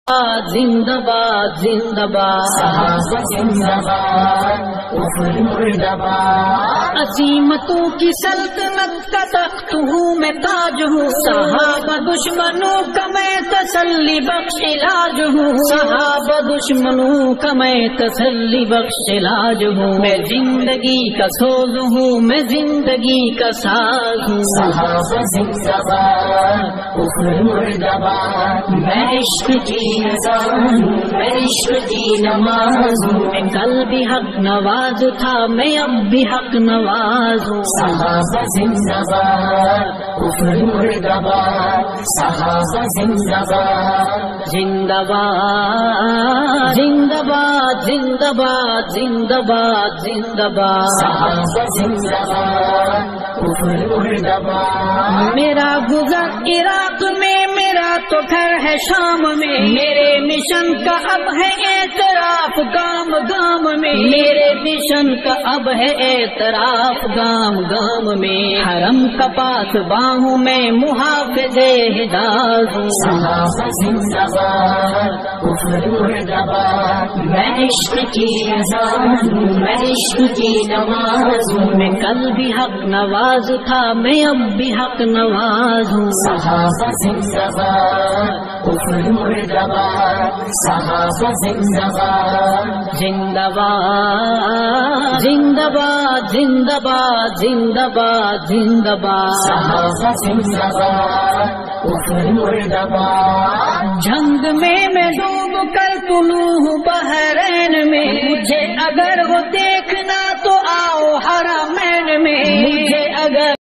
زندہ باد زندہ باد صحابہ زندہ باد کفر مردباد عظیمتوں کی سلطنت کا تخت ہوں میں تاج ہوں صحابہ دشمنوں کا میں تسلی بخش علاج ہوں صحابہ دشمنوں کا میں تسلی بخش علاج ہوں میں زندگی کا سوز ہوں میں زندگی کا ساز ہوں صحابہ زندہ باد کفر مردباد میں عشق کی اذان ہوں میں عشق کی نماز ہوں میں کل بھی حق نواز تھا میں اب بھی حق نواز ہوں صحابہ زندہ باد کفر مردباد صحابہ زندہ باد زندہ باد زندہ باد زندہ باد زندہ باد زندہ باد صحابہ زندہ باد کفر مردباد میرا گزر عراق میں میرا تو گھر ہے شام میں میرے مشن کا اب ہے اعتراف گام گام میں میرے مشن کا اب ہے اعتراف گام گام میں حرم کا پاس باہوں میں محافظ حجاز ہوں صحابہ زندہ باد کفر مردباد میں عشق کی اذان ہوں میں عشق کی نماز ہوں میں کل بھی حق نواز تھا میں اب بھی حق نواز ہوں صحابہ زندہ باد کفر مردباد صحابہ زندہ باد زندہ باد زندہ باد زندہ باد زندہ باد زندہ باد صحابہ زندہ باد کفر مردباد جنگ میں ڈوب کر طلوع ہوں بحرین میں مجھے اگر وہ دیکھنا تو آؤ حرمین میں مجھے اگر